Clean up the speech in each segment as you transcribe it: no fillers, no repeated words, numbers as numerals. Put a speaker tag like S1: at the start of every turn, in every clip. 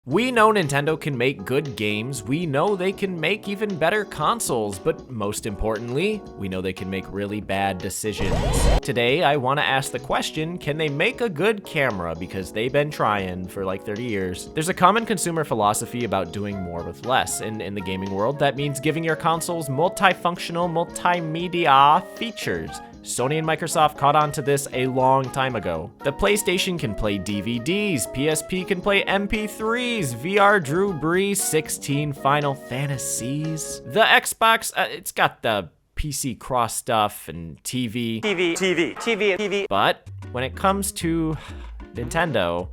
S1: We know Nintendo can make good games, we know they can make even better consoles, but most importantly, we know they can make really bad decisions. Today, I want to ask the question, can they make a good camera? Because they've been trying for like 30 years. There's a common consumer philosophy about doing more with less, and in the gaming world, that means giving your consoles multifunctional, multimedia features. Sony and Microsoft caught on to this a long time ago. The PlayStation can play DVDs, PSP can play MP3s, VR Drew Brees 16 Final Fantasies. The Xbox, it's got the PC cross stuff and TV. But when it comes to Nintendo,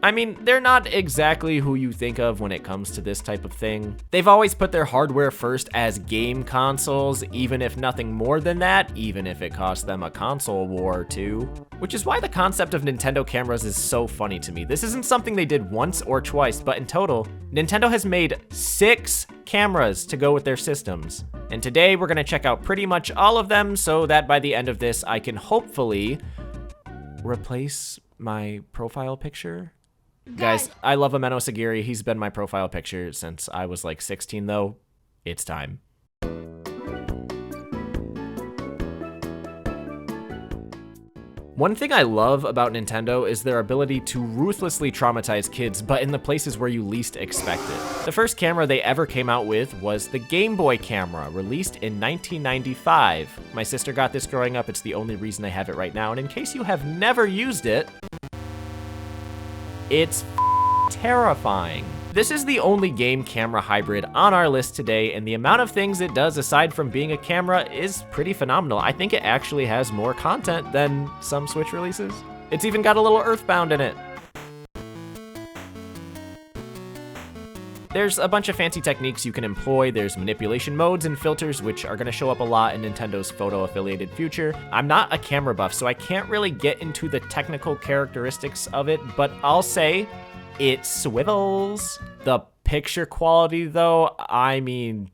S1: I mean, they're not exactly who you think of when it comes to this type of thing. They've always put their hardware first as game consoles, even if nothing more than that, even if it cost them a console war or two. Which is why the concept of Nintendo cameras is so funny to me. This isn't something they did once or twice, but in total, Nintendo has made 6 cameras to go with their systems. And today we're gonna check out pretty much all of them so that by the end of this, I can hopefully replace my profile picture. Guys, I love Ameno Sagiri. He's been my profile picture since I was like 16 though. It's time. One thing I love about Nintendo is their ability to ruthlessly traumatize kids, but in the places where you least expect it. The first camera they ever came out with was the Gameboy Camera, released in 1995. My sister got this growing up. It's the only reason I have it right now, and in case you have never used it, it's terrifying. This is the only game camera hybrid on our list today, and the amount of things it does aside from being a camera is pretty phenomenal. I think it actually has more content than some Switch releases. It's even got a little Earthbound in it. There's a bunch of fancy techniques you can employ. There's manipulation modes and filters, which are gonna show up a lot in Nintendo's photo-affiliated future. I'm not a camera buff, so I can't really get into the technical characteristics of it, but I'll say it swivels. The picture quality, though, I mean,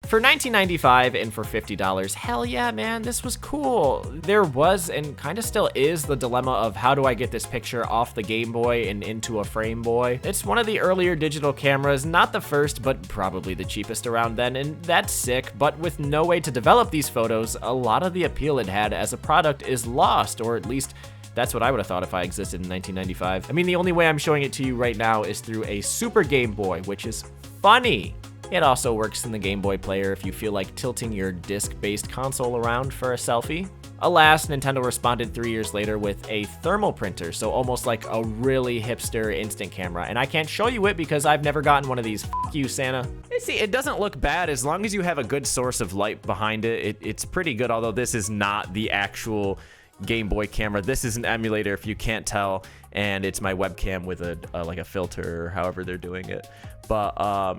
S1: for $19.95 and for $50, hell yeah, man, this was cool. There was, and kind of still is, the dilemma of how do I get this picture off the Game Boy and into a Frame Boy? It's one of the earlier digital cameras, not the first, but probably the cheapest around then, and that's sick, but with no way to develop these photos, a lot of the appeal it had as a product is lost, or at least that's what I would have thought if I existed in 1995. I mean, the only way I'm showing it to you right now is through a Super Game Boy, which is funny. It also works in the Game Boy player if you feel like tilting your disc-based console around for a selfie. Alas, Nintendo responded 3 years later with a thermal printer, so almost like a really hipster instant camera. And I can't show you it because I've never gotten one of these. F you, Santa. See, it doesn't look bad as long as you have a good source of light behind it. It's pretty good, although this is not the actual Game Boy camera. This is an emulator if you can't tell, and it's my webcam with a like a filter or however they're doing it. But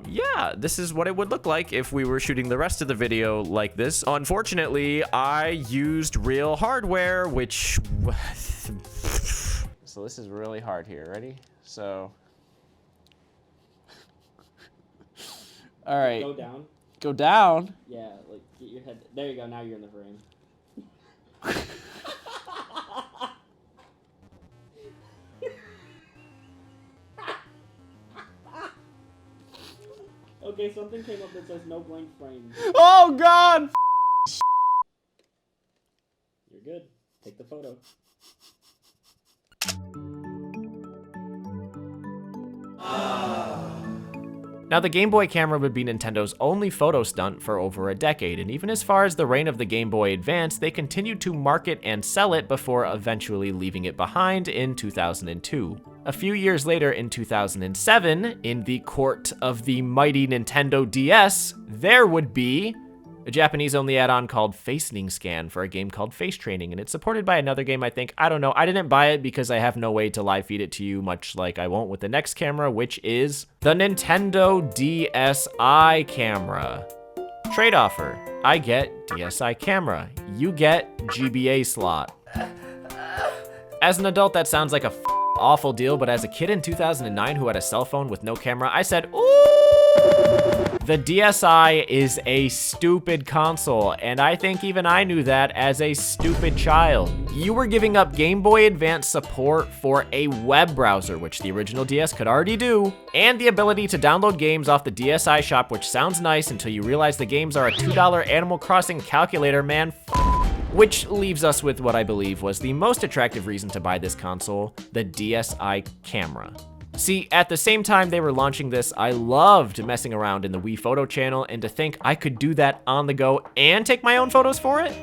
S1: yeah, this is what it would look like if we were shooting the rest of the video like this. Unfortunately, I used real hardware, which so this is really hard here. Ready? So all right,
S2: go down.
S1: Go down.
S2: Yeah, like get your head. There you go. Now you're in the frame. Okay, something came up that says no blank frames.
S1: Oh God!
S2: You're good. Take the photo.
S1: Now, the Game Boy Camera would be Nintendo's only photo stunt for over a decade, and even as far as the reign of the Game Boy advanced, they continued to market and sell it before eventually leaving it behind in 2002. A few years later, in 2007, in the court of the mighty Nintendo DS, there would be a Japanese-only add-on called Facening Scan for a game called Face Training, and it's supported by another game, I think. I don't know. I didn't buy it because I have no way to live feed it to you, much like I won't with the next camera, which is the Nintendo DSi Camera. Trade offer. I get DSi Camera. You get GBA slot. As an adult, that sounds like a awful deal, but as a kid in 2009 who had a cell phone with no camera, I said, ooh! The DSi is a stupid console, and I think even I knew that as a stupid child. You were giving up Game Boy Advance support for a web browser, which the original DS could already do, and the ability to download games off the DSi shop, which sounds nice until you realize the games are a $2 Animal Crossing calculator, man. Which leaves us with what I believe was the most attractive reason to buy this console, the DSi Camera. See, at the same time they were launching this, I loved messing around in the Wii Photo channel, and to think I could do that on the go and take my own photos for it?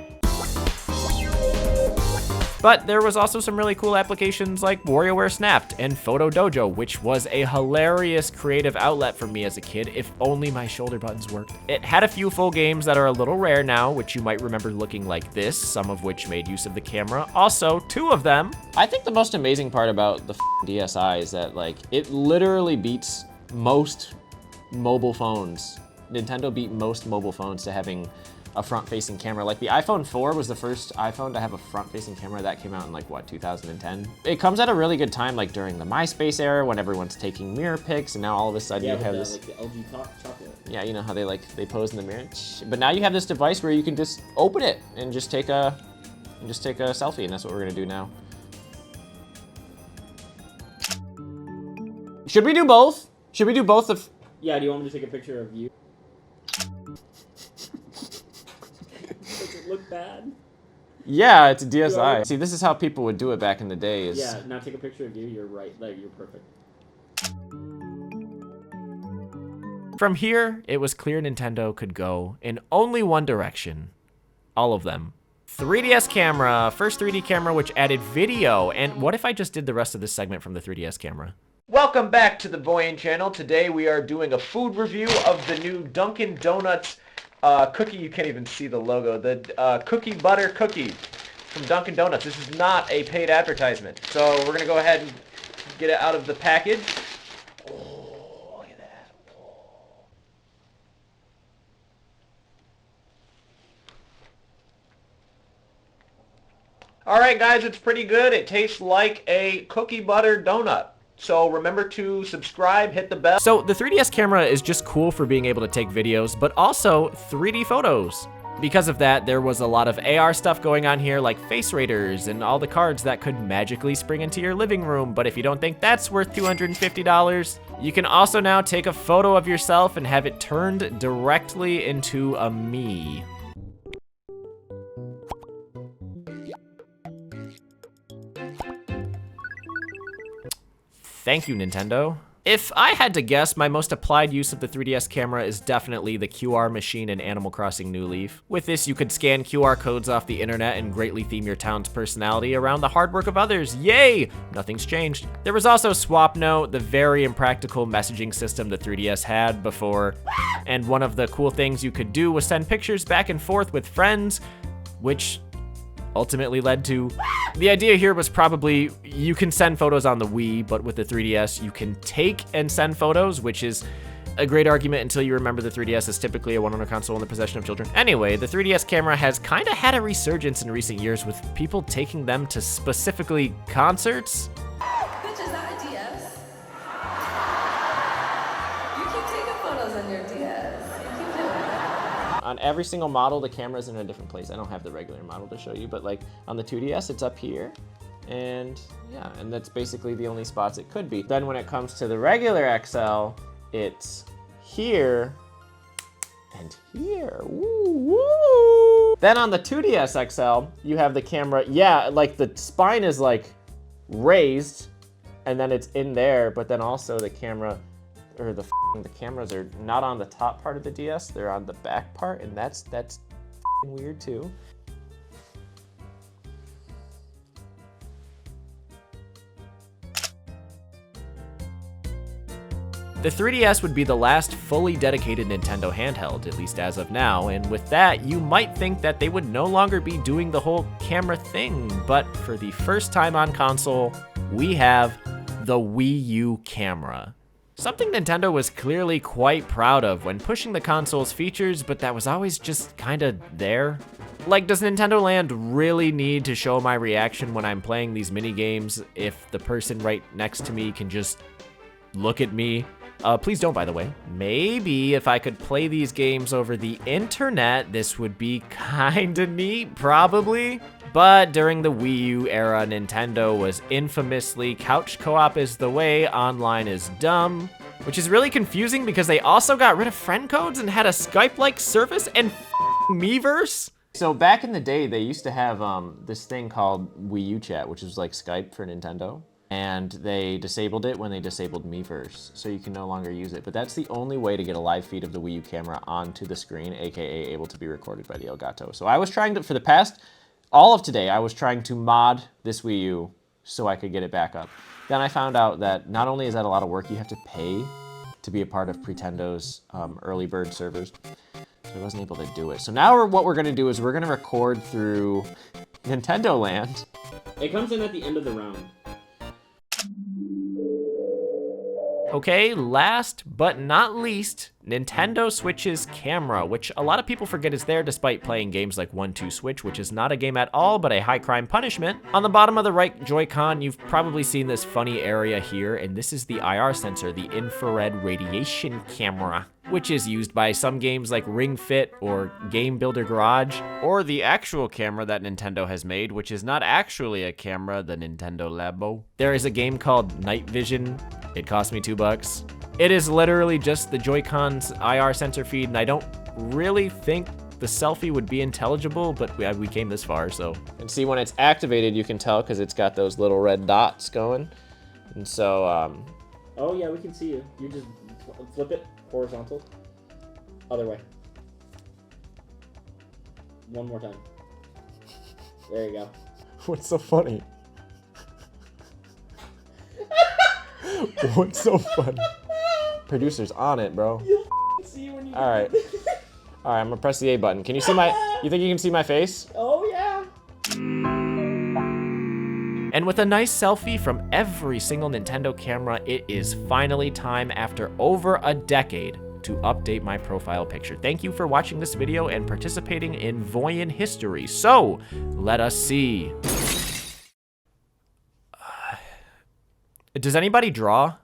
S1: But there was also some really cool applications like WarioWare Snapped and Photo Dojo, which was a hilarious creative outlet for me as a kid, if only my shoulder buttons worked. It had a few full games that are a little rare now, which you might remember looking like this, some of which made use of the camera. Also, 2 of them. I think the most amazing part about the DSi is that, like, it literally beats most mobile phones. Nintendo beat most mobile phones to having a front-facing camera. Like the iPhone 4 was the first iPhone to have a front-facing camera. That came out in like, what, 2010? It comes at a really good time, like during the MySpace era when everyone's taking mirror pics, and now all of a sudden you have this,
S2: like the LG chocolate.
S1: Yeah, you know how they pose in the mirror? But now you have this device where you can just open it and just take a selfie, and that's what we're gonna do now. Should we do both? Should we do both of...
S2: Yeah, do you want me to take a picture of you? Does it look bad?
S1: Yeah, it's a DSi. See, this is how people would do it back in the day. Is...
S2: Yeah, now take a picture of you. You're right. There, you're perfect.
S1: From here, it was clear Nintendo could go in only one direction. All of them. 3DS camera, first 3D camera which added video. And what if I just did the rest of this segment from the 3DS camera? Welcome back to the Boyan channel. Today we are doing a food review of the new Dunkin' Donuts cookie. You can't even see the logo. The cookie butter cookie from Dunkin' Donuts. This is not a paid advertisement. So we're going to go ahead and get it out of the package. Oh, look at that. All right, guys, it's pretty good. It tastes like a cookie butter donut. So remember to subscribe, hit the bell. So the 3DS camera is just cool for being able to take videos, but also 3D photos. Because of that, there was a lot of AR stuff going on here, like face raiders and all the cards that could magically spring into your living room. But if you don't think that's worth $250, you can also now take a photo of yourself and have it turned directly into a me. Thank you, Nintendo. If I had to guess, my most applied use of the 3DS camera is definitely the QR machine in Animal Crossing New Leaf. With this, you could scan QR codes off the internet and greatly theme your town's personality around the hard work of others. Yay! Nothing's changed. There was also SwapNote, the very impractical messaging system the 3DS had before. And one of the cool things you could do was send pictures back and forth with friends, which ultimately led to... The idea here was probably you can send photos on the Wii, but with the 3DS, you can take and send photos, which is a great argument until you remember the 3DS is typically a one-owner console in the possession of children. Anyway, the 3DS camera has kind of had a resurgence in recent years with people taking them to specifically concerts.
S3: Bitch, is that a DS? You keep taking photos on your DS. You keep doing it.
S1: On every single model, the camera's in a different place. I don't have the regular model to show you, but like on the 2DS, it's up here. And yeah, and that's basically the only spots it could be. Then when it comes to the regular XL, it's here and here. Woo, woo. Then on the 2DS XL, you have the camera. Yeah, like the spine is like raised and then it's in there, but then also the camera, or the cameras are not on the top part of the DS, they're on the back part, and that's weird too. The 3DS would be the last fully dedicated Nintendo handheld, at least as of now, and with that, you might think that they would no longer be doing the whole camera thing, but for the first time on console, we have the Wii U Camera. Something Nintendo was clearly quite proud of when pushing the console's features, but that was always just kinda there. Like, does Nintendo Land really need to show my reaction when I'm playing these mini games if the person right next to me can just look at me Please don't, by the way. Maybe if I could play these games over the internet, this would be kinda neat, probably. But during the Wii U era, Nintendo was infamously couch co-op is the way, online is dumb, which is really confusing because they also got rid of friend codes and had a Skype-like service and Miiverse. So back in the day, they used to have this thing called Wii U Chat, which was like Skype for Nintendo. And they disabled it when they disabled Miiverse, so you can no longer use it. But that's the only way to get a live feed of the Wii U camera onto the screen, aka able to be recorded by the Elgato. So I was trying to, for the past, all of today, I was trying to mod this Wii U so I could get it back up. Then I found out that not only is that a lot of work, you have to pay to be a part of Pretendo's early bird servers. So I wasn't able to do it. So now what we're gonna do is we're gonna record through Nintendo Land.
S2: It comes in at the end of the round.
S1: Okay, last but not least, Nintendo Switch's camera, which a lot of people forget is there despite playing games like 1-2 Switch, which is not a game at all, but a high crime punishment. On the bottom of the right Joy-Con, you've probably seen this funny area here, and this is the IR sensor, the infrared radiation camera, which is used by some games like Ring Fit or Game Builder Garage, or the actual camera that Nintendo has made, which is not actually a camera, the Nintendo Labo. There is a game called Night Vision. It cost me $2. It is literally just the Joy-Con's IR sensor feed, and I don't really think the Selfie would be intelligible, but we came this far, so. And see, when it's activated, you can tell because it's got those little red dots going. And so,
S2: Oh yeah, we can see you. You just flip it horizontal. Other way. One more time. There you go.
S1: What's so funny? What's so funny? Producer's on it, bro.
S2: You'll see when you
S1: All right. All right, I'm gonna press the A button. Can you see my, you think you can see my face?
S2: Oh yeah.
S1: And with a nice selfie from every single Nintendo camera, it is finally time after over a decade to update my profile picture. Thank you for watching this video and participating in Voyin history. So, let us see. Does anybody draw?